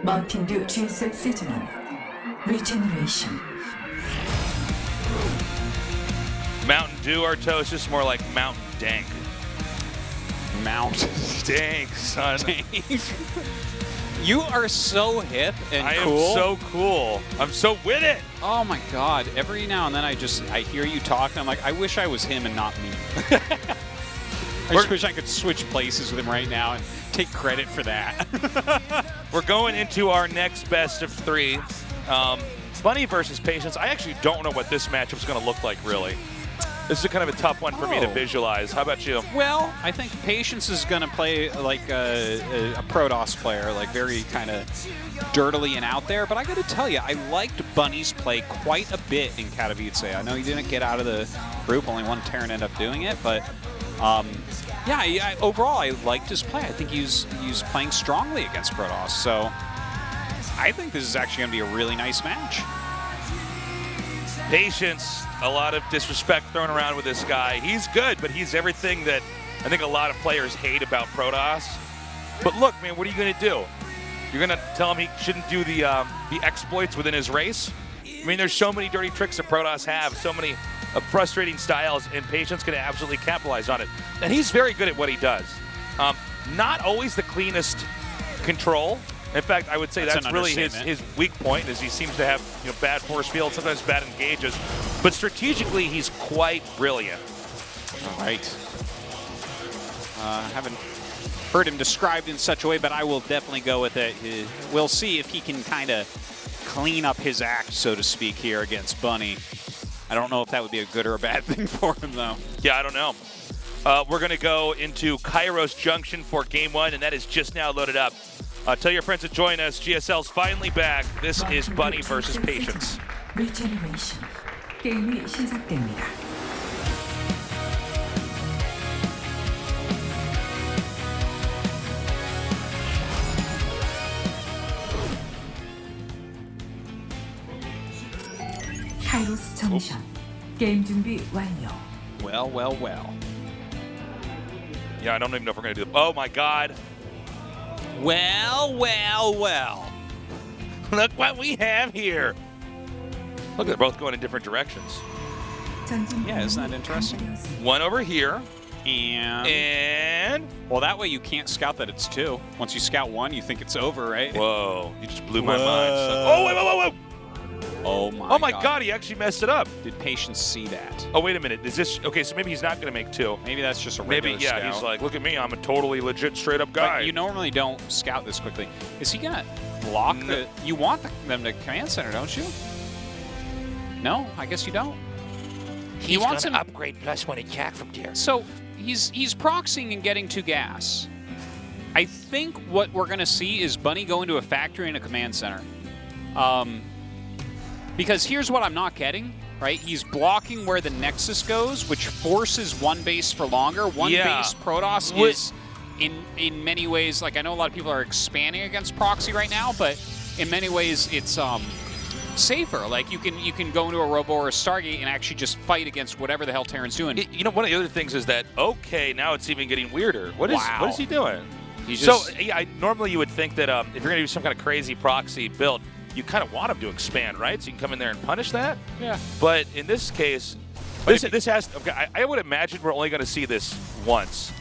마운틴 듀 GSL 시즌1 Regeneration. Mountain Dew Artosis, more like Mountain Dank. Mount. Dank, son. You are so hip and cool. I am so cool. I'm so with it. Oh my God. Every now and then I hear you talk and I'm like, I wish I was him and not me. I just wish I could switch places with him right now and take credit for that. We're going into our next best of three. Bunny versus Patience. I actually don't know what this matchup's going to look like, really. This is kind of a tough one for me to visualize. How about you? Well, I think Patience is going to play like a Protoss player, like very kind of dirtily and out there. But I got to tell you, I liked Bunny's play quite a bit in Katowice. I know he didn't get out of the group, only one Terran ended up doing it, but yeah, overall I liked his play. I think he was playing strongly against Protoss. So I think this is actually going to be a really nice match. Patience, a lot of disrespect thrown around with this guy. He's good, but he's everything that I think a lot of players hate about Protoss. But look, man, what are you going to do? You're going to tell him he shouldn't do the exploits within his race? I mean, there's so many dirty tricks that Protoss have, so many frustrating styles, and Patience can absolutely capitalize on it. And he's very good at what he does. Not always the cleanest control. In fact, I would say that's really his weak point, is he seems to have bad force field, sometimes bad engages. But strategically, he's quite brilliant. All right. Haven't heard him described in such a way, but I will definitely go with it. We'll see if he can kind of clean up his act, so to speak, here against Bunny. I don't know if that would be a good or a bad thing for him, though. Yeah, I don't know. We're going to go into Kairos Junction for Game 1, and that is just now loaded up. Tell your friends to join us. GSL's finally back. This is Bunny versus Patience. Regeneration. 게임이 시작됩니다. 카이로스 정션. 게임 준비 완료. Well, well, well. Yeah, I don't even know if we're going to do it. Oh, my God. Well, well, well. Look what we have here. Look, they're both going in different directions. Yeah, isn't that interesting? One over here. And well, that way you can't scout that it's two. Once you scout one, you think it's over, right? Whoa, you just blew my mind. Oh, wait, whoa, whoa, whoa. Oh my God. He actually messed it up. Did Patience see that? Oh, wait a minute. Is this okay? So maybe he's not going to make two. Maybe that's just a regular yeah, scout. he's like, look at me, I'm a totally legit straight up guy. But you normally don't scout this quickly. Is he going to block the? You want them to command center, don't you? No, I guess you don't. He wants to upgrade +1 attack from there. So he's proxying and getting to gas. I think what we're going to see is Bunny go into a factory and a command center. Because here's what I'm not getting, right? He's blocking where the Nexus goes, which forces one base for longer. One base Protoss is, in many ways, like I know a lot of people are expanding against proxy right now, but in many ways it's safer. Like you can go into a Robo or a Stargate and actually just fight against whatever the hell Terran's doing. You know, one of the other things is that, okay, now it's even getting weirder. What is he doing? Normally you would think that if you're going to do some kind of crazy proxy build, you kind of want him to expand, right? So you can come in there and punish that. Yeah. But in this case, this has. Okay, I would imagine we're only going to see this once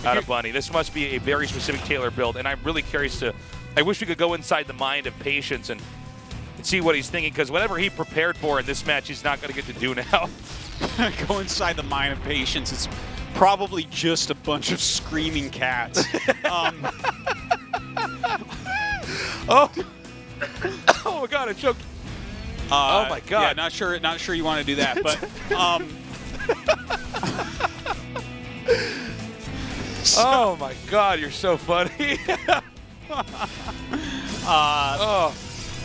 out of Bunny. This must be a very specific tailor build, and I'm really curious to. I wish we could go inside the mind of Patience and see what he's thinking, because whatever he prepared for in this match, he's not going to get to do now. Go inside the mind of Patience. It's probably just a bunch of screaming cats. Oh my God, I choked. Oh my God. Yeah, not sure you want to do that, but oh my God, you're so funny.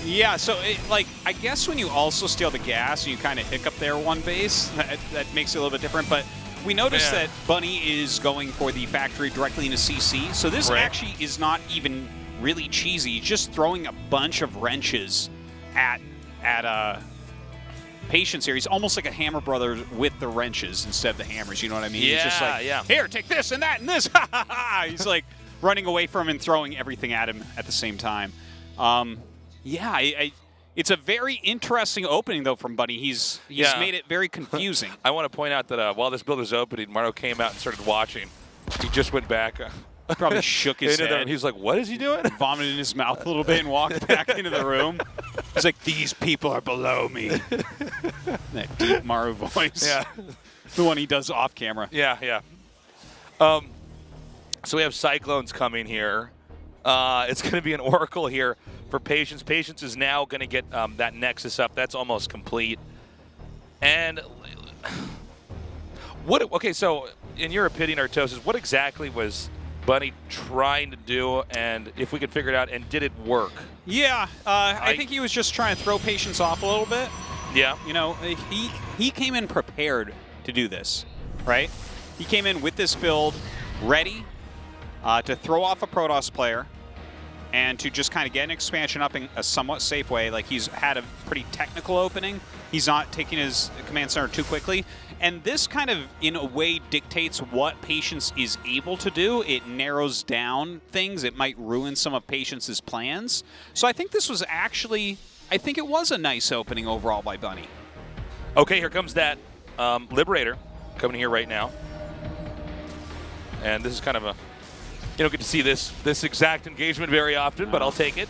Yeah, so I guess when you also steal the gas, you kind of hiccup there one base. That makes it a little bit different, but we noticed that Bunny is going for the factory directly into CC, so this actually is not even really cheesy, just throwing a bunch of wrenches at Patience here. He's almost like a Hammer Brother with the wrenches instead of the hammers, you know what I mean? Yeah, He's just like, here, take this and that and this. He's like running away from him and throwing everything at him at the same time. Yeah, it's a very interesting opening, though, from Bunny. He's made it very confusing. I want to point out that while this build was opening, Maru came out and started watching. He just went back. Probably shook his head. And he was like, what is he doing? Vomited in his mouth a little bit and walked back into the room. He's like, these people are below me. That deep Maru voice. Yeah. The one he does off camera. Yeah, yeah. So we have Cyclones coming here. It's going to be an Oracle here for Patience. Patience is now going to get that Nexus up. That's almost complete. And okay, so in your opinion, Artosis, what exactly was Bunny trying to do, and if we could figure it out, and did it work? Yeah, I think he was just trying to throw Patience off a little bit. Yeah. You know, he came in prepared to do this, right? He came in with this build ready to throw off a Protoss player and to just kind of get an expansion up in a somewhat safe way. Like, he's had a pretty technical opening. He's not taking his command center too quickly. And this kind of, in a way, dictates what Patience is able to do. It narrows down things. It might ruin some of Patience's plans. So I think this was actually, I think it was a nice opening overall by Bunny. Okay, here comes that Liberator coming here right now. And this is kind of a, you don't get to see this exact engagement very often, but I'll take it.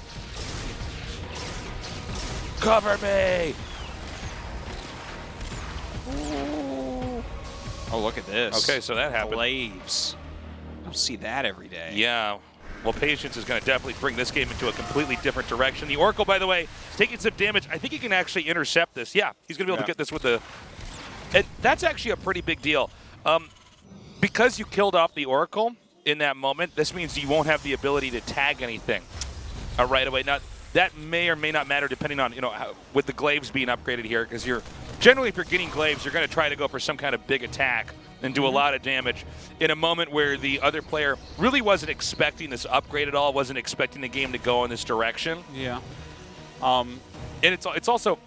Cover me! Ooh. Oh, look at this. Okay, so that happened. Glaives. I don't see that every day. Yeah. Well, Patience is going to definitely bring this game into a completely different direction. The Oracle, by the way, is taking some damage. I think he can actually intercept this. Yeah, he's going to be able to get this with the... And that's actually a pretty big deal. Because you killed off the Oracle in that moment, this means you won't have the ability to tag anything right away. Now, that may or may not matter depending on, with the glaives being upgraded here, because generally if you're getting glaives, you're going to try to go for some kind of big attack and do a lot of damage in a moment where the other player really wasn't expecting this upgrade at all, wasn't expecting the game to go in this direction. Yeah. And it's also,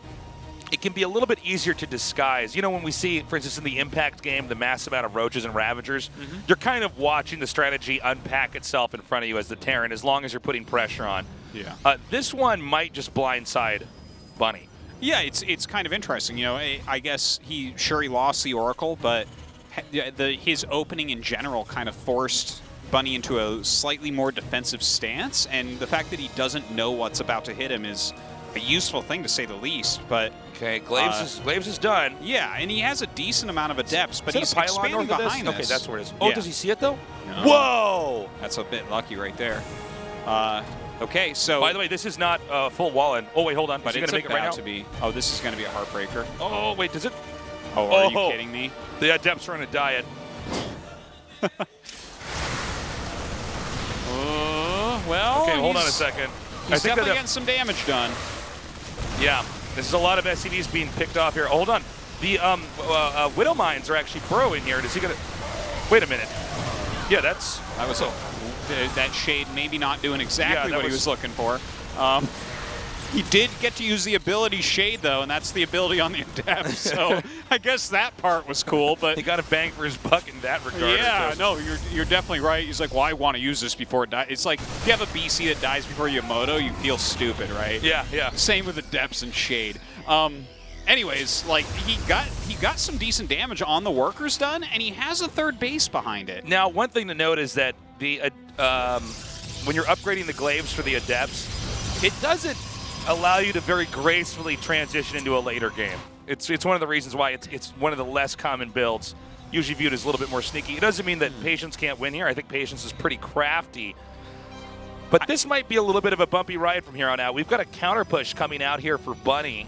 it can be a little bit easier to disguise. When we see, for instance, in the Impact game, the mass amount of Roaches and Ravagers, you're kind of watching the strategy unpack itself in front of you as the Terran, as long as you're putting pressure on. Yeah. This one might just blindside Bunny. Yeah, it's kind of interesting. I guess he lost the Oracle, but his opening in general kind of forced Bunny into a slightly more defensive stance, and the fact that he doesn't know what's about to hit him is a useful thing, to say the least. But okay, Glaives is done. Yeah, and he has a decent amount of adepts, but he's pylon expanding behind this. Okay, that's where it is. Oh, yeah. Does he see it though? No. Whoa! That's a bit lucky right there. Okay, so by the way, this is not full wall-in. Oh wait, hold on. But it's going to make it right now. to be. Oh, this is going to be a heartbreaker. Oh wait, does it? Oh, are you kidding me? The adepts are on a diet. Well, okay, hold on a second. He's definitely getting some damage done. Yeah, this is a lot of SCVs being picked off here. Hold on. The Widow Mines are actually burrowing here. Is he going to... Wait a minute. Yeah, that was that shade maybe not doing exactly what he was looking for. He did get to use the ability Shade, though, and that's the ability on the Adept. So I guess that part was cool, but... He got a bang for his buck in that regard. Yeah, no, you're definitely right. He's like, well, I want to use this before it dies. It's like, if you have a BC that dies before you moto, you feel stupid, right? Yeah, yeah. Same with Adepts and Shade. Anyways, like, he got some decent damage on the workers done, and he has a third base behind it. Now, one thing to note is that the when you're upgrading the glaives for the Adepts, it doesn't allow you to very gracefully transition into a later game. It's one of the reasons why it's one of the less common builds, usually viewed as a little bit more sneaky. It doesn't mean that Patience can't win here. I think Patience is pretty crafty. But this might be a little bit of a bumpy ride from here on out. We've got a counter push coming out here for Bunny.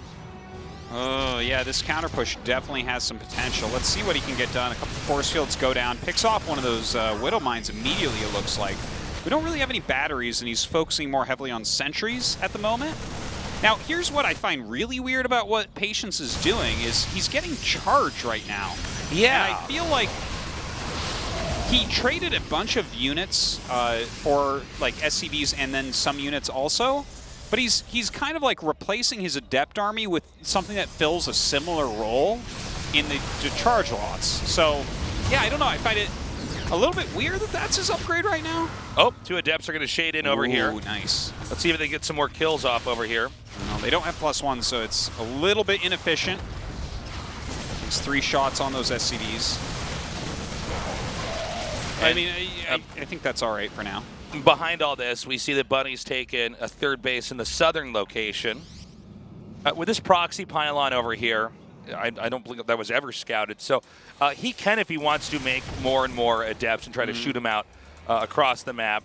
Oh, yeah, this counter push definitely has some potential. Let's see what he can get done. A couple force fields go down. Picks off one of those Widow Mines immediately, it looks like. We don't really have any batteries, and he's focusing more heavily on sentries at the moment. Now, here's what I find really weird about what Patience is doing is he's getting charged right now. Yeah. And I feel like he traded a bunch of units for like SCVs and then some units also. But he's kind of like replacing his Adept army with something that fills a similar role in the charge lots. So, yeah, I don't know. I find it A little bit weird that that's his upgrade right now. Oh, 2 Adepts are going to shade in over here. Nice. Let's see if they get some more kills off over here. No, they don't have +1, so it's a little bit inefficient. There's 3 shots on those SCDs. I mean, I think that's all right for now. Behind all this, we see that Bunny's taken a 3rd base in the southern location. With this proxy pylon over here, I don't believe that was ever scouted. So he can, if he wants to, make more and more Adepts and try to shoot them out across the map.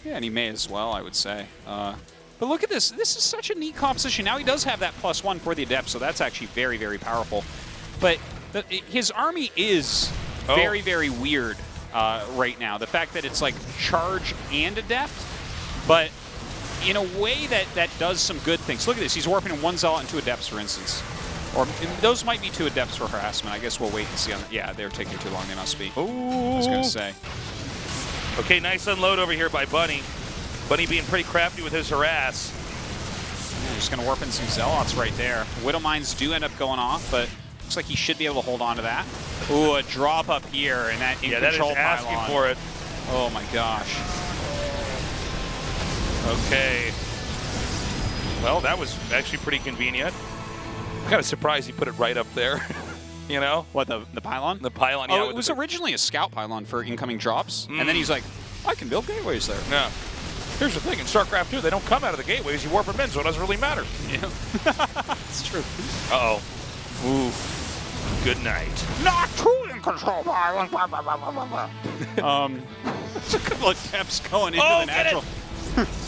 Yeah, and he may as well, I would say. But look at this. This is such a neat composition. Now he does have that +1 for the Adept, so that's actually very, very powerful. But his army is very, very weird right now. The fact that it's like Charge and Adept, but in a way that does some good things. Look at this. He's warping in 1 Zealot and 2 Adepts, for instance. Or those might be 2 Adepts for harassment. I guess we'll wait and see. On yeah, they're taking too long. They must be. Ooh. I was going to say. Okay, nice unload over here by Bunny. Bunny being pretty crafty with his harass. Yeah, just going to warp in some Zealots right there. Widow Mines do end up going off, but looks like he should be able to hold on to that. Ooh, a drop up here, and that in-control that is asking pylon. for it. Oh my gosh. Okay. Well, that was actually pretty convenient. I'm kind of surprised he put it right up there. You know? What, the pylon? The pylon, Oh, yeah. it was originally a scout pylon for incoming drops, and then he's like, I can build gateways there. Yeah. Here's the thing, in StarCraft 2, they don't come out of the gateways, you warp them in, so it doesn't really matter. Yeah. It's true. Uh-oh. Ooh. Good night. Not true in control pylon. There's a couple of steps going into the natural.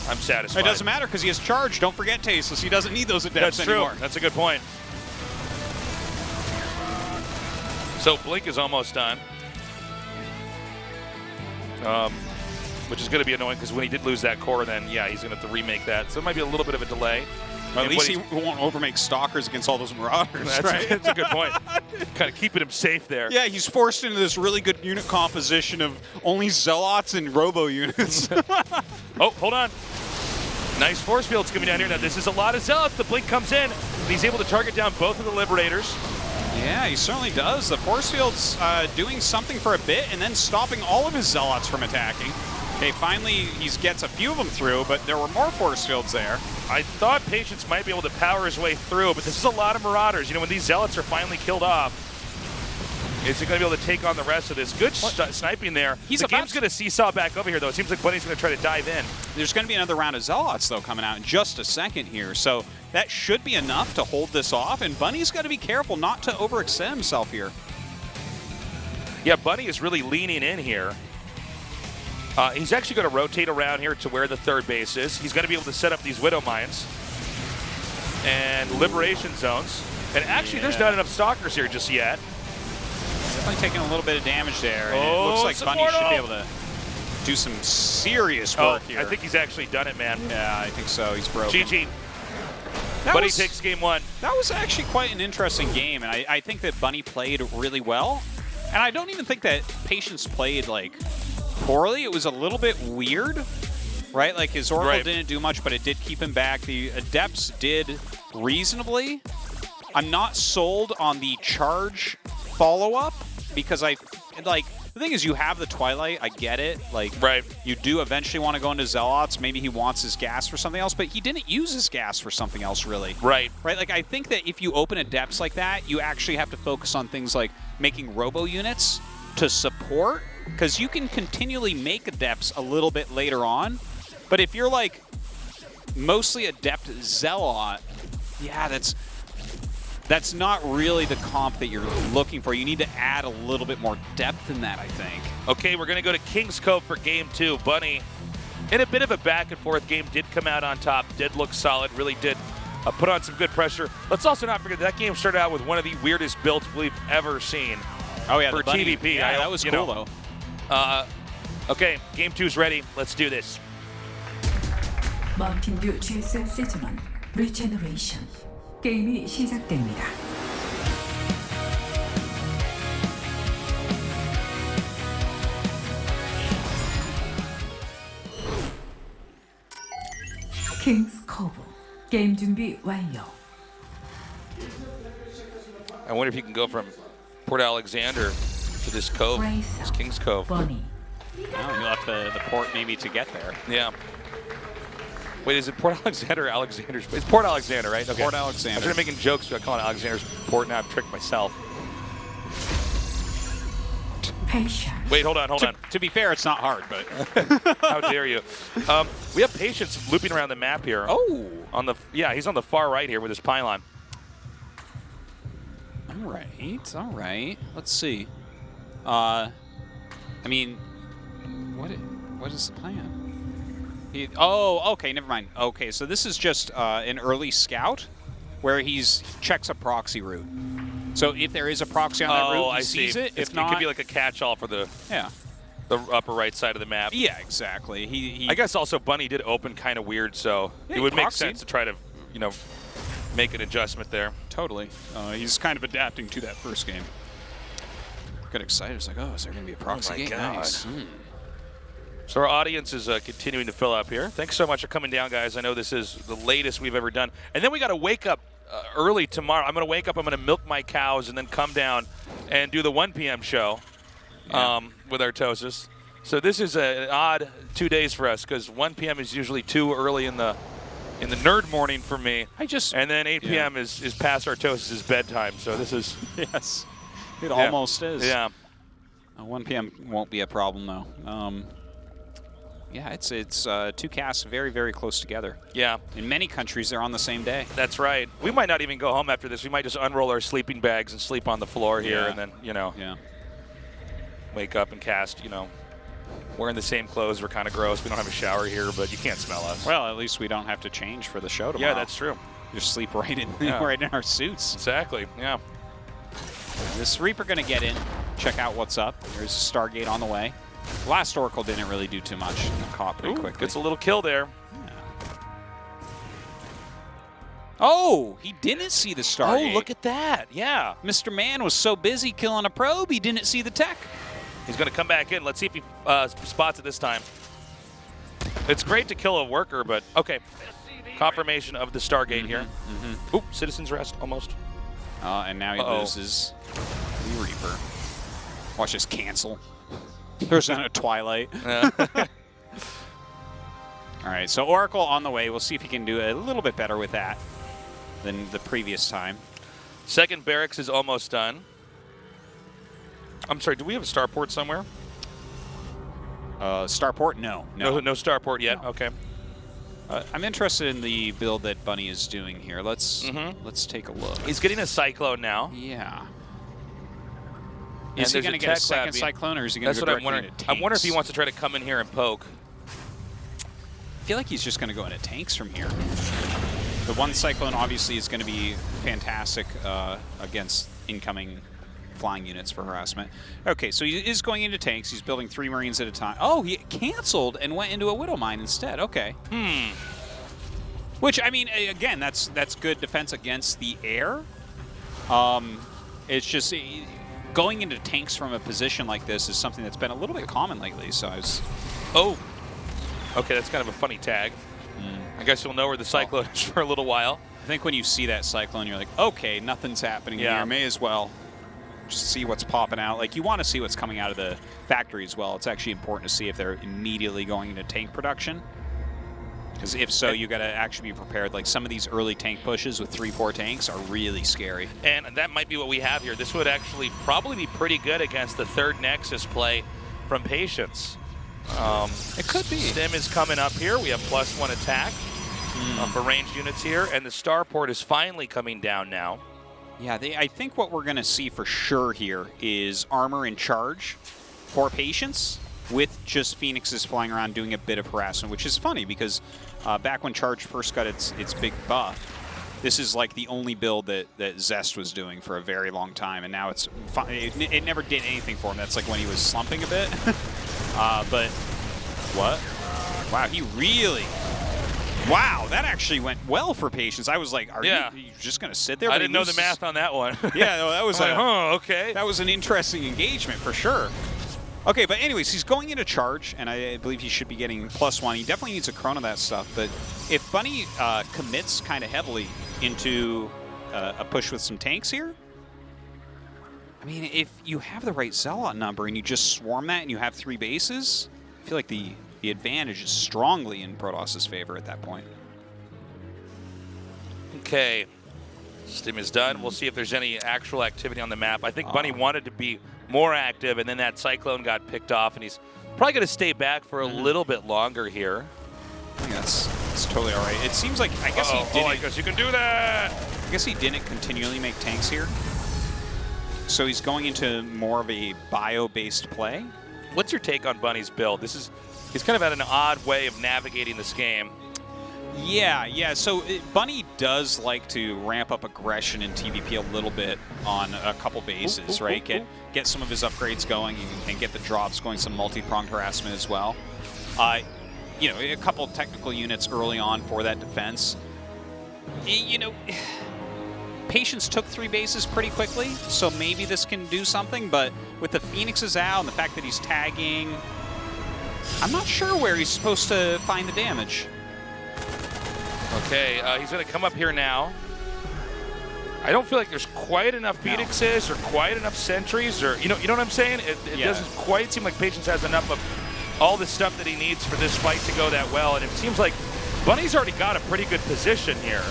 I'm satisfied. It doesn't matter because he has Charge. Don't forget Tasteless. He doesn't need those Adepts That's anymore. true. That's a good point. So Blink is almost done. Which is going to be annoying because when he did lose that core, then, yeah, he's going to have to remake that. So it might be a little bit of a delay. At least he won't overmake Stalkers against all those Marauders, right? That's a good point. Kind of keeping him safe there. Yeah, he's forced into this really good unit composition of only Zealots and Robo units. Oh, hold on. Nice force fields coming down here. Now, this is a lot of Zealots. The Blink comes in. He's able to target down both of the Liberators. Yeah, he certainly does. The force field's doing something for a bit and then stopping all of his Zealots from attacking. Okay, finally he gets a few of them through, but there were more force fields there. I thought Patience might be able to power his way through, but this is a lot of Marauders. You know, when these Zealots are finally killed off, is he going to be able to take on the rest of this? Good sniping there. The game's going to seesaw back over here, though. It seems like Bunny's going to try to dive in. There's going to be another round of Zealots, though, coming out in just a second here. So that should be enough to hold this off, and Bunny's got to be careful not to overextend himself here. Yeah, Bunny is really leaning in here. He's actually going to rotate around here to where the 3rd base is. He's going to be able to set up these Widow Mines and Liberation Zones. And actually, there's not enough Stalkers here just yet. Definitely taking a little bit of damage there. And it looks like Bunny should be able to do some serious work here. I think he's actually done it, man. Yeah, I think so. He's broken. GG. Bunny takes game 1. That was actually quite an interesting game, and I think that Bunny played really well. And I don't even think that Patience played, like, poorly. It was a little bit weird, right? Like, his Oracle didn't do much, but it did keep him back. The Adepts did reasonably. I'm not sold on the Charge follow-up because the thing is, you have the Twilight. I get it. Like, you do eventually want to go into Zealots. Maybe he wants his gas for something else, but he didn't use his gas for something else, really. Right? Like, I think that if you open Adepts like that, you actually have to focus on things like making Robo units to support, because you can continually make Adepts a little bit later on. But if you're, like, mostly Adept Zealot, yeah, that's not really the comp that you're looking for. You need to add a little bit more depth in that, I think. Okay, we're going to go to King's Cove for game 2. Bunny, in a bit of a back-and-forth game, did come out on top, did look solid, really did put on some good pressure. Let's also not forget that game started out with one of the weirdest builds we've ever seen. Oh, yeah, for TVP. Yeah, that was cool, though. Okay, game 2's ready. Let's do this. 마운틴듀 GSL 시즌 1 리제너레이션 게임이 시작됩니다. 킹스 코브 게임 준비 완료. I wonder if you can go from Port Alexander to to this cove, Gray this cell. King's Cove. Bunny. Oh, you left the port maybe to get there. Yeah. Wait, is it Port Alexander or Alexander's? It's Port Alexander, right? Okay. Port I Alexander. started making jokes about calling it Alexander's Port, now I've tricked myself. Patience. Wait, hold on. To be fair, it's not hard, but. How dare you? We have Patience looping around the map here. Oh. Yeah, he's on the far right here with his pylon. All right. Let's see. I mean, what is the plan? Oh, okay, never mind. Okay, so this is just an early scout where he's checks a proxy route. So if there is a proxy on that route, he sees it. If not, it could be like a catch-all for the upper right side of the map. Yeah, exactly. I guess also Bunny did open kind of weird, so it would make sense to try to, make an adjustment there. Totally. He's kind of adapting to that first game. Got excited. It's like, oh, is there going to be a proxy game? God. Nice. So our audience is continuing to fill up here. Thanks so much for coming down, guys. I know this is the latest we've ever done. And then we got to wake up early tomorrow. I'm going to wake up, I'm going to milk my cows, and then come down and do the 1 p.m. show with Artosis. So this is an odd 2 days for us because 1 p.m. is usually too early in the nerd morning for me. And then 8 p.m. is past Artosis' bedtime. So this is... Yes. It almost is. Yeah. 1 p.m. won't be a problem, though. Yeah, it's two casts very, very close together. Yeah. In many countries, they're on the same day. That's right. We might not even go home after this. We might just unroll our sleeping bags and sleep on the floor here and then, wake up and cast, wearing the same clothes. We're kind of gross. We don't have a shower here, but you can't smell us. Well, at least we don't have to change for the show tomorrow. Yeah, that's true. Just sleep right in our suits. Exactly, yeah. This Reaper going to get in, check out what's up. There's a Stargate on the way. Last Oracle didn't really do too much. Caught pretty quickly. Gets a little kill there. Yeah. Oh, he didn't see the Stargate. Oh, look at that. Yeah. Mr. Man was so busy killing a probe, he didn't see the tech. He's going to come back in. Let's see if he spots it this time. It's great to kill a worker, but okay. Confirmation of the Stargate here. Oop, Citizen's Rest, almost. And now he loses the Reaper. Watch this cancel. There's not a Twilight. Yeah. All right, so Oracle on the way. We'll see if he can do a little bit better with that than the previous time. Second barracks is almost done. I'm sorry, do we have a starport somewhere? Starport? No. No starport yet. No. Okay. I'm interested in the build that Bunny is doing here. Let's take a look. He's getting a Cyclone now. Yeah. And Is he going to get a second lab. Cyclone, or is he going to go directly into tanks? I wonder if he wants to try to come in here and poke. I feel like he's just going to go into tanks from here. The one Cyclone obviously is going to be fantastic against incoming flying units for harassment. Okay, so he is going into tanks. He's building 3 Marines at a time. Oh, he canceled and went into a Widow Mine instead. Okay. Which, I mean, again, that's good defense against the air. It's just going into tanks from a position like this is something that's been a little bit common lately. So I was... Oh. Okay, that's kind of a funny tag. I guess you'll know where the Cyclone is for a little while. I think when you see that Cyclone, you're like, okay, nothing's happening here. May as well just see what's popping out. Like, you want to see what's coming out of the factory as well. It's actually important to see if they're immediately going into tank production. Because if so, you got to actually be prepared. Like, some of these early tank pushes with 3-4 tanks are really scary. And that might be what we have here. This would actually probably be pretty good against the third Nexus play from Patience. It could be. Stim is coming up here. We have +1 attack for ranged units here. And the starport is finally coming down now. Yeah, I think what we're going to see for sure here is armor in charge for Patience, with just Phoenixes flying around doing a bit of harassment, which is funny because back when Charge first got its big buff, this is like the only build that Zest was doing for a very long time, and now it never did anything for him. That's like when he was slumping a bit. But what? Wow, he really... Wow, that actually went well for Patience. I was like, are you just going to sit there? I didn't know the math on that one. Yeah, no, that was like, huh, okay. That was an interesting engagement for sure. Okay, but anyways, he's going into charge, and I believe he should be getting +1. He definitely needs a chrono that stuff, but if Bunny commits kind of heavily into a push with some tanks here, I mean, if you have the right Zealot number and you just swarm that and you have 3 bases, I feel like the advantage is strongly in Protoss's favor at that point. Okay. Stim is done. We'll see if there's any actual activity on the map. I think Bunny wanted to be more active, and then that Cyclone got picked off, and he's probably going to stay back for a little bit longer here. I think that's totally all right. It seems like, I guess he didn't. I guess you can do that. I guess he didn't continually make tanks here. So he's going into more of a bio-based play. What's your take on Bunny's build? He's kind of had an odd way of navigating this game. Yeah. So Bunny does like to ramp up aggression in TVP a little bit on a couple bases, right? Get some of his upgrades going and get the drops going, some multi-pronged harassment as well. You know, a couple technical units early on for that defense. You know, Patience took 3 bases pretty quickly, so maybe this can do something, but with the Phoenixes out and the fact that he's tagging, I'm not sure where he's supposed to find the damage. Okay, he's going to come up here now. I don't feel like there's quite enough Phoenixes or quite enough sentries, or you know what I'm saying? It doesn't quite seem like Patience has enough of all the stuff that he needs for this fight to go that well, and it seems like Bunny's already got a pretty good position here.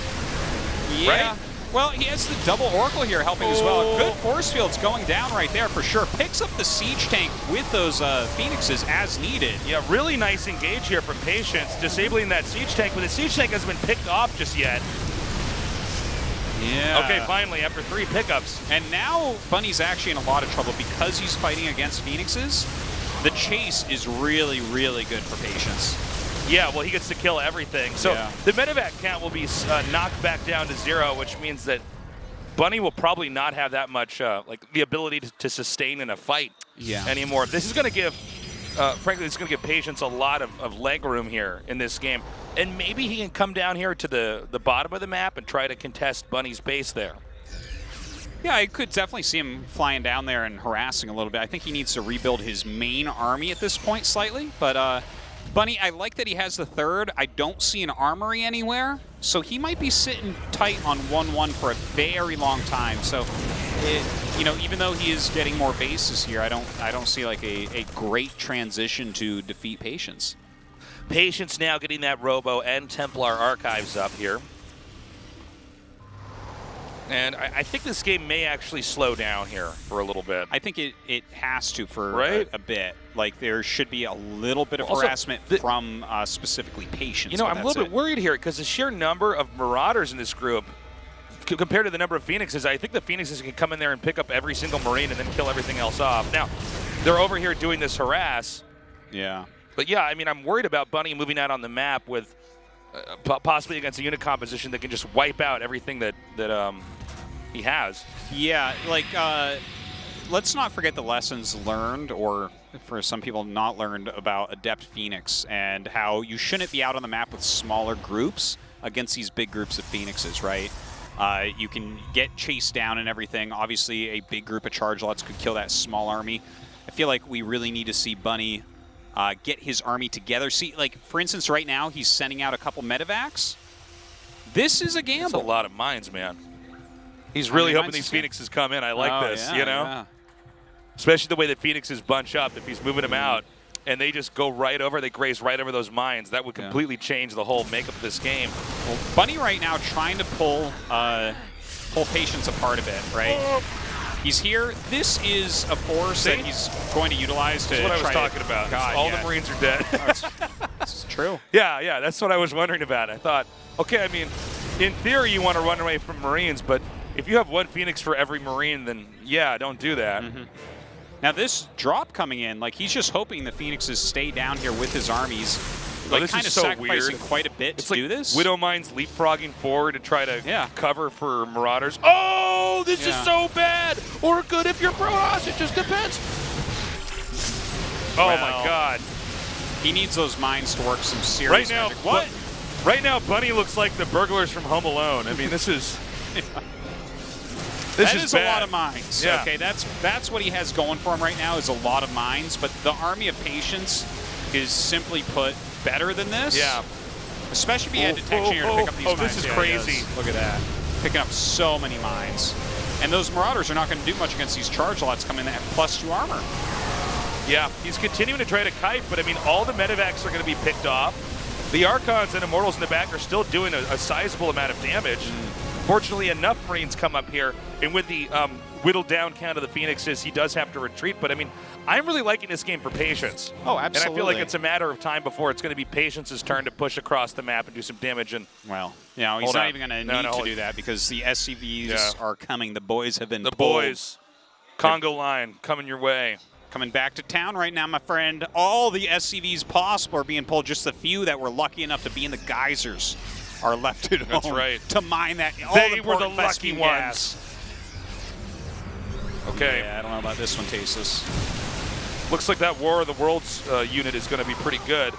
Yeah. Right? Well, he has the double Oracle here helping as well. Good force fields going down right there for sure. Picks up the siege tank with those Phoenixes as needed. Yeah, really nice engage here from Patience, disabling that siege tank, but the siege tank hasn't been picked off just yet. Yeah. Okay, finally, after 3 pickups. And now Bunny's actually in a lot of trouble because he's fighting against Phoenixes. The chase is really, really good for Patience. Yeah, well, he gets to kill everything. So the medevac count will be knocked back down to 0, which means that Bunny will probably not have that much, like the ability to sustain in a fight anymore. This is going to give, frankly, this is going to give Patience a lot of leg room here in this game. And maybe he can come down here to the bottom of the map and try to contest Bunny's base there. Yeah, I could definitely see him flying down there and harassing a little bit. I think he needs to rebuild his main army at this point slightly, but Bunny, I like that he has the 3rd. I don't see an armory anywhere, so he might be sitting tight on 1-1 for a very long time. So, you know, even though he is getting more bases here, I don't see like a great transition to defeat Patience. Patience now getting that Robo and Templar archives up here. And I think this game may actually slow down here for a little bit. I think it has to for a bit. Like, there should be a little bit of harassment from specifically Patience. You know, I'm a little bit worried here because the sheer number of Marauders in this group compared to the number of Phoenixes, I think the Phoenixes can come in there and pick up every single Marine and then kill everything else off. Now, they're over here doing this harass. Yeah. But yeah, I mean, I'm worried about Bunny moving out on the map with possibly against a unit composition that can just wipe out everything that he has. Yeah, like, let's not forget the lessons learned, or for some people not learned, about Adept Phoenix and how you shouldn't be out on the map with smaller groups against these big groups of Phoenixes, right? You can get chased down and everything. Obviously, a big group of charge lots could kill that small army. I feel like we really need to see Bunny get his army together. See, like, for instance, right now, he's sending out a couple medevacs. This is a gamble. That's a lot of mines, man. He's really hoping these Phoenixes come in. I like this, you know? Yeah. Especially the way that Phoenixes bunch up. If he's moving them out and they just go right over, they graze right over those mines, that would completely change the whole makeup of this game. Well, Bunny right now trying to pull Patience apart a bit, right? He's here. This is a force that he's going to utilize to That's what I was talking about. God, all the Marines are dead. This is true. Yeah, that's what I was wondering about. I thought, okay, I mean, in theory, you want to run away from Marines, but if you have 1 Phoenix for every Marine, then yeah, don't do that. Now this drop coming in, like, he's just hoping the Phoenixes stay down here with his armies, like, kind of so sacrificing weird. Quite a bit to do this. Widow Mines leapfrogging forward to try to cover for Marauders. Oh, this is so bad, or good if you're Protoss. It just depends. Oh my God. He needs those mines to work some serious magic. What? Right now, Bunny looks like the burglars from Home Alone. I mean, this is... That is a lot of mines. Yeah. Okay, that's what he has going for him right now, is a lot of mines. But the Army of Patience is, simply put, better than this. Yeah. Especially if he had detection here to pick up these mines. This is crazy. Look at that. Picking up so many mines. And those Marauders are not going to do much against these charge lots coming in at +2 armor. Yeah, he's continuing to try to kite, but I mean, all the medevacs are going to be picked off. The Archons and Immortals in the back are still doing a sizable amount of damage. Fortunately, enough Marines come up here, and with the whittled down count of the Phoenixes, he does have to retreat. But I mean, I'm really liking this game for Patience. Oh, absolutely. And I feel like it's a matter of time before it's going to be Patience's turn to push across the map and do some damage. And well, you know, he's not even going to need to do that because the SCVs are coming. The boys have been the pulled. boys, Congo line coming your way. Coming back to town right now, my friend. All the SCVs possible are being pulled. Just the few that were lucky enough to be in the geysers are left at home. That's right. To mine that. They were the lucky ones. Okay. Yeah, I don't know about this one, Tasis. Looks like that War of the Worlds unit is going to be pretty good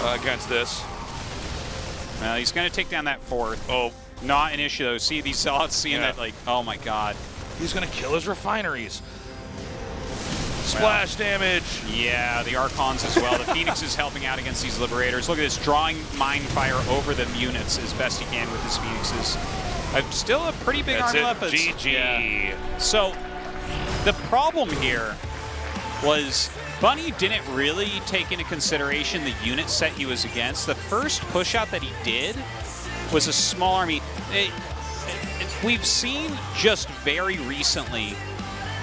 against this. Well, he's going to take down that 4th. Oh, not an issue, though. See, these zealots seeing that, like, oh, my God. He's going to kill his refineries. Splash damage. Yeah, the Archons as well. The Phoenix is helping out against these Liberators. Look at this, drawing Mind Fire over the units as best he can with his Phoenixes. Still a pretty big army left. GG. Yeah. So, the problem here was Bunny didn't really take into consideration the unit set he was against. The first push out that he did was a small army. We've seen just very recently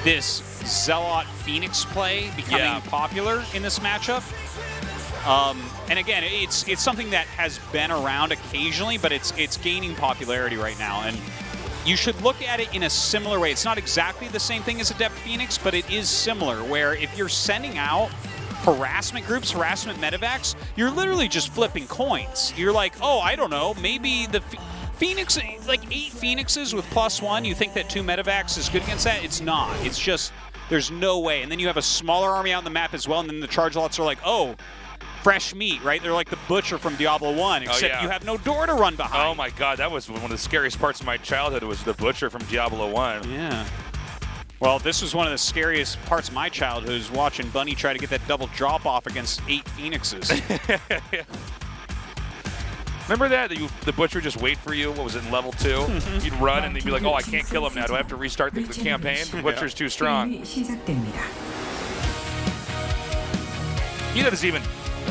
this Zealot Phoenix play becoming popular in this matchup. And again, it's something that has been around occasionally, but it's gaining popularity right now. And you should look at it in a similar way. It's not exactly the same thing as Adept Phoenix, but it is similar, where if you're sending out harassment groups, harassment medevacs, you're literally just flipping coins. You're like, oh, I don't know, maybe the Phoenix, like 8 Phoenixes with +1, you think that 2 medevacs is good against that? It's not. It's just, there's no way. And then you have a smaller army out on the map as well, and then the charge lots are like, oh, fresh meat, right? They're like the butcher from Diablo 1, except you have no door to run behind. Oh my God, that was one of the scariest parts of my childhood, was the butcher from Diablo 1. Yeah. Well, this was one of the scariest parts of my childhood, is watching Bunny try to get that double drop-off against 8 Phoenixes. Remember that? The butcher would just wait for you? What was it, in level 2? You'd run and they'd be like, oh, I can't kill him now. Do I have to restart the campaign? The butcher's too strong. He doesn't even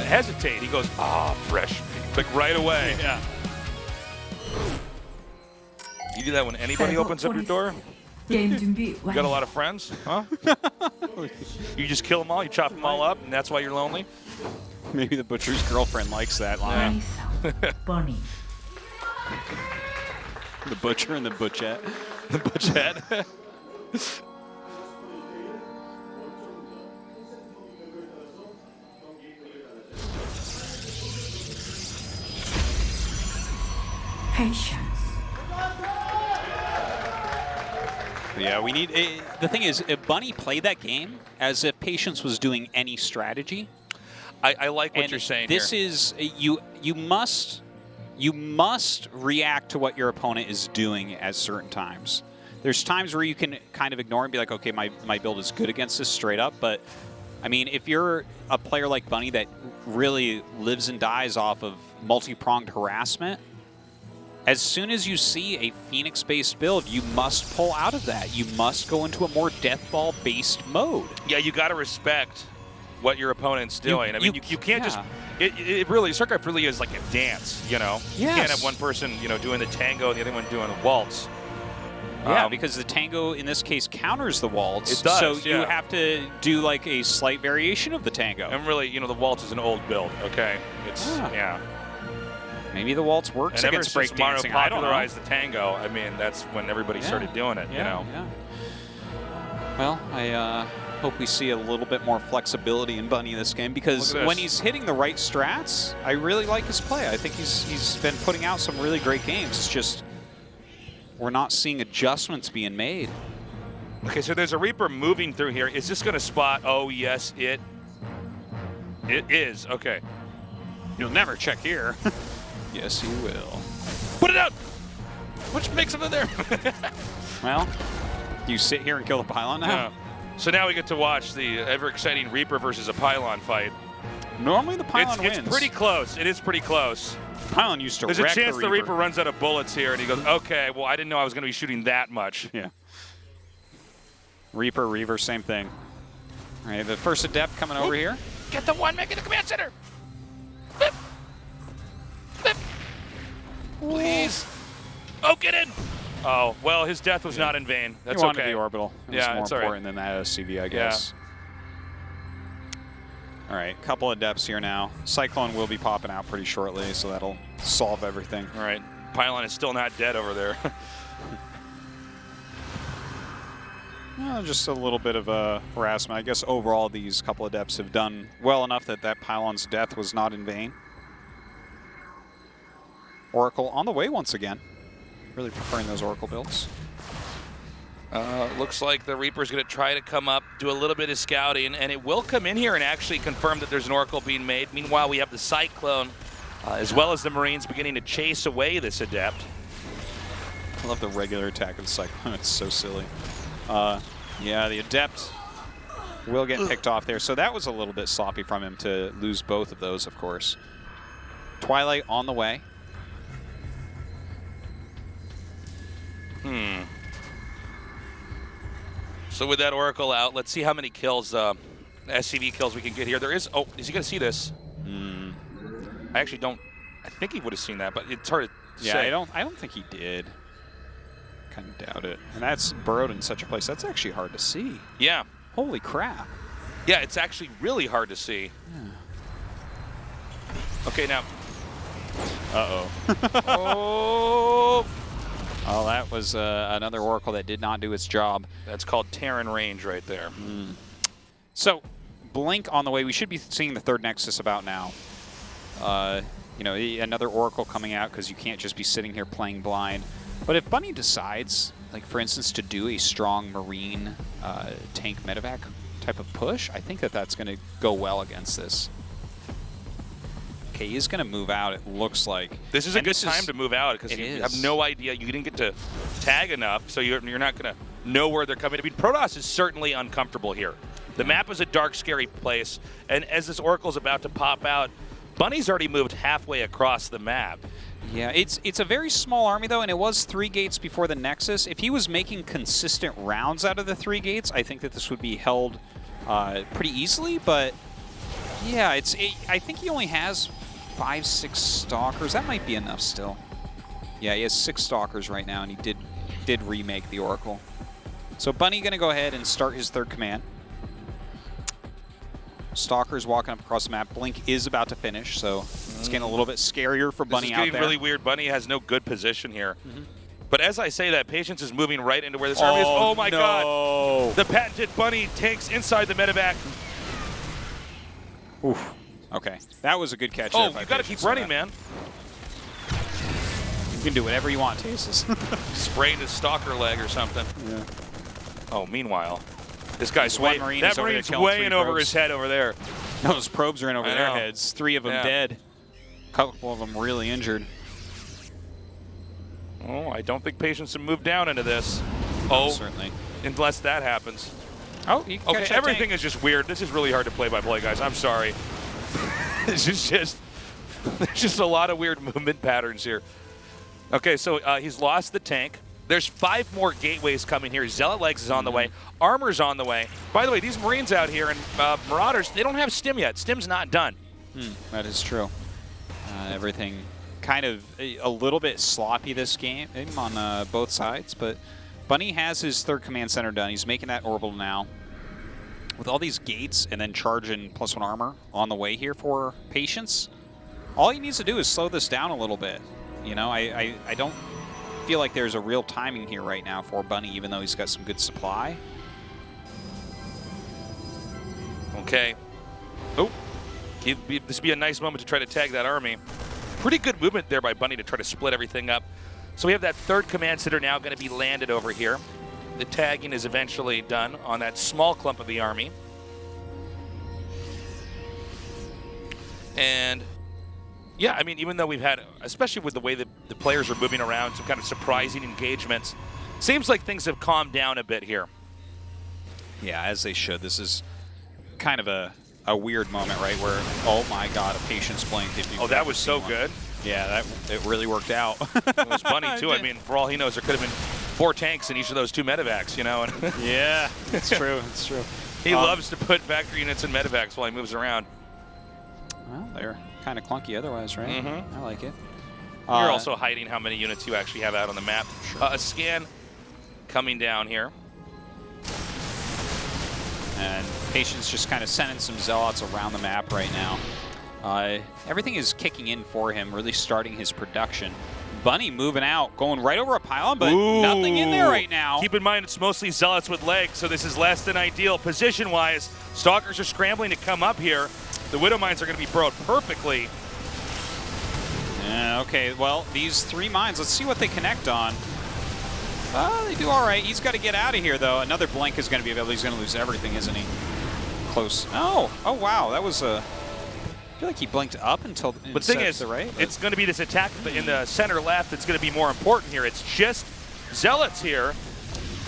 hesitate. He goes, fresh meat. Like right away. Yeah. You do that when anybody opens up your door? You got a lot of friends? Huh? You just kill them all? You chop them all up and that's why you're lonely? Maybe the butcher's girlfriend likes that line. Bunny. The butcher and the butchette. The butchette. Patience. Yeah, we need. The thing is, if Bunny played that game as if Patience was doing any strategy. I like what you're saying this here. Is you must react to what your opponent is doing at certain times. There's times where you can kind of ignore and be like, okay, my build is good against this straight up, but I mean, if you're a player like Bunny that really lives and dies off of multi-pronged harassment, as soon as you see a Phoenix-based build, you must pull out of that. You must go into a more Deathball-based mode. Yeah, you got to respect what your opponent's doing. You can't just. It really, StarCraft really is like a dance, you know? Yes. You can't have one person, you know, doing the tango and the other one doing a waltz. Yeah, because the tango, in this case, counters the waltz. It does, so you have to do like a slight variation of the tango. And really, you know, the waltz is an old build, okay? It's, Maybe the waltz works against breakdancing. Maru popularized the tango, I mean, that's when everybody started doing it, you know? Yeah. Well, I hope we see a little bit more flexibility in Bunny in this game, because when he's hitting the right strats, I really like his play. I think he's been putting out some really great games. It's just we're not seeing adjustments being made. Okay, so there's a Reaper moving through here. Is this going to spot? Oh, yes, it is. Okay. You'll never check here. Yes, you will. Put it out! Which makes him in there? Well, you sit here and kill the pylon now? Yeah. So now we get to watch the ever-exciting Reaper versus a pylon fight. Normally the pylon wins. It's pretty close. It is pretty close. Pylon used to There's a chance the Reaper runs out of bullets here, and he goes, okay, well, I didn't know I was going to be shooting that much. Yeah. Reaper, Reaver, same thing. All right, the first Adept coming over here. Get the one, make it the command center. Flip. Flip. Please. Oh, get in. Oh, well, his death was not in vain. That's He wanted okay. the orbital. It was more important than that SCV, I guess. All right, couple of Adepts here now. Cyclone will be popping out pretty shortly, so that'll solve everything. All right, Pylon is still not dead over there. Just a little bit of harassment. I guess overall these couple of Adepts have done well enough that that Pylon's death was not in vain. Oracle on the way once again. Really preferring those Oracle builds. Looks like the Reaper's going to try to come up, do a little bit of scouting, and it will come in here and actually confirm that there's an Oracle being made. Meanwhile, we have the Cyclone, as well as the Marines beginning to chase away this Adept. I love the regular attack of the Cyclone. It's so silly. Yeah, the Adept will get picked off there. So that was a little bit sloppy from him to lose both of those, of course. Twilight on the way. So with that Oracle out, let's see how many kills, SCV kills we can get here. There is, oh, is he going to see this? I actually don't, I think he would have seen that, but it's hard to say. Yeah, I don't think he did. Kind of doubt it. And that's burrowed in such a place. That's actually hard to see. Yeah. Holy crap. Yeah, it's actually really hard to see. Yeah. Okay, now. Uh-oh. Oh! Oh, that was another Oracle that did not do its job. That's called Terran range right there. So, Blink on the way. We should be seeing the third Nexus about now. You know, another Oracle coming out because you can't just be sitting here playing blind. But if Bunny decides, like for instance, to do a strong Marine tank medevac type of push, I think that that's going to go well against this. Okay, he's going to move out, it looks like. This is a good time to move out because you have no idea. You didn't get to tag enough, so you're not going to know where they're coming. I mean, Protoss is certainly uncomfortable here. The map is a dark, scary place, and as this Oracle's about to pop out, Bunny's already moved halfway across the map. Yeah, it's a very small army, though, and it was 3 gates before the Nexus. If he was making consistent rounds out of the 3 gates, I think that this would be held pretty easily, but yeah, I think he only has 5, 6 Stalkers. That might be enough still. Yeah, he has 6 Stalkers right now, and he did remake the Oracle. So Bunny going to go ahead and start his third command. Stalker's walking up across the map. Blink is about to finish, so it's getting a little bit scarier for Bunny out there. This is getting really weird. Bunny has no good position here. But as I say that, Patience is moving right into where this army is. Oh my God! The patented Bunny tanks inside the medevac. Oof. Okay, that was a good catch. Oh, you got to keep running, man. You can do whatever you want, Tases. Sprained his Stalker leg or something. Yeah. Oh, meanwhile, this guy's one Marine that Marine's way in over his head over there. Those probes are in over their heads. 3 of them dead. A couple of them really injured. Oh, I don't think Patience will move down into this. Oh, certainly. Unless that happens. Oh, you can catch that everything tank. is just weird. This is really hard to play by play, guys. I'm sorry. This is just there's just a lot of weird movement patterns here. Okay, so he's lost the tank. There's 5 more gateways coming here. Zealot Legs is on the way. Armor's on the way. By the way, these Marines out here and Marauders, they don't have Stim yet. Stim's not done. That is true. Everything kind of a little bit sloppy this game on both sides, but Bunny has his third command center done. He's making that orbital now. With all these gates and then charging +1 armor on the way here for Patience, all he needs to do is slow this down a little bit. You know, I don't feel like there's a real timing here right now for Bunny, even though he's got some good supply. Okay. Oh, this would be a nice moment to try to tag that army. Pretty good movement there by Bunny to try to split everything up. So we have that third command center now going to be landed over here. The tagging is eventually done on that small clump of the army. And yeah, I mean, even though we've had, especially with the way that the players are moving around, some kind of surprising engagements, seems like things have calmed down a bit here. Yeah, as they should. This is kind of a weird moment, right, where, oh my God, a Patience Blink. Oh, that was so good. Yeah, it really worked out. It was Bunny, too. I mean, for all he knows, there could have been 4 tanks in each of those 2 medevacs, you know. And Yeah, it's true. It's true. he loves to put factory units in medevacs while he moves around. Well, they're kind of clunky otherwise, right? Mm-hmm. I like it. You're also hiding how many units you actually have out on the map. Sure. A scan coming down here. And Patience just kind of sending some Zealots around the map right now. Everything is kicking in for him, really starting his production. Bunny moving out, going right over a pylon, but nothing in there right now. Keep in mind, it's mostly Zealots with legs, so this is less than ideal position-wise. Stalkers are scrambling to come up here. The Widow Mines are going to be burrowed perfectly. Yeah, okay, well, these 3 mines, let's see what they connect on. They do all right. He's got to get out of here, though. Another blink is going to be available. He's going to lose everything, isn't he? Close. Oh, wow, that was a... I feel like he blinked up until But the thing is, right, it's going to be this attack in the center left that's going to be more important here. It's just Zealots here,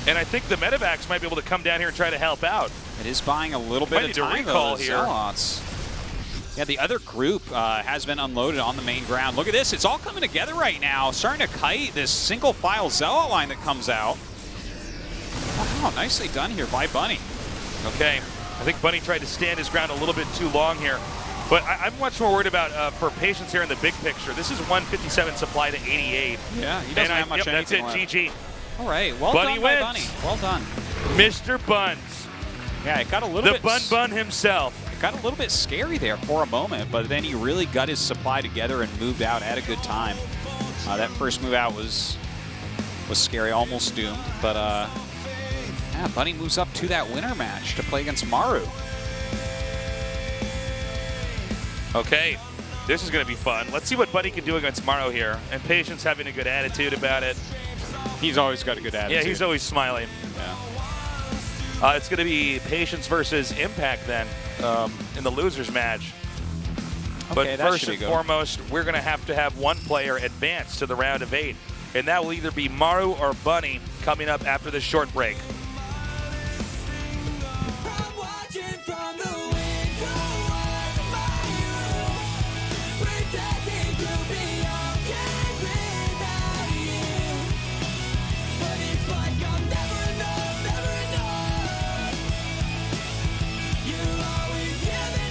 and I think the medevacs might be able to come down here and try to help out. It is buying a little bit Might of need to time, recall though, here. Zealots. Yeah, the other group has been unloaded on the main ground. Look at this. It's all coming together right now. Starting to kite this single-file Zealot line that comes out. Wow, nicely done here by Bunny. Okay, I think Bunny tried to stand his ground a little bit too long here. But I'm much more worried about for Patience here in the big picture. This is 157 supply to 88. Yeah, he doesn't have much that's it, anything left. GG. All right, well Bunny done by wins. Bunny. Well done. Mr. Buns. Yeah, it got a little The bit... Bun himself. It got a little bit scary there for a moment, but then he really got his supply together and moved out at a good time. That first move out was scary, almost doomed. But yeah, Bunny moves up to that winner match to play against Maru. Okay, this is going to be fun. Let's see what Bunny can do against Maru here. And Patience having a good attitude about it. He's always got a good attitude. Yeah, he's always smiling. Yeah. It's going to be Patience versus Impact then in the losers match. Okay, But first and foremost, we're going to have one player advance to the round of 8. And that will either be Maru or Bunny coming up after this short break.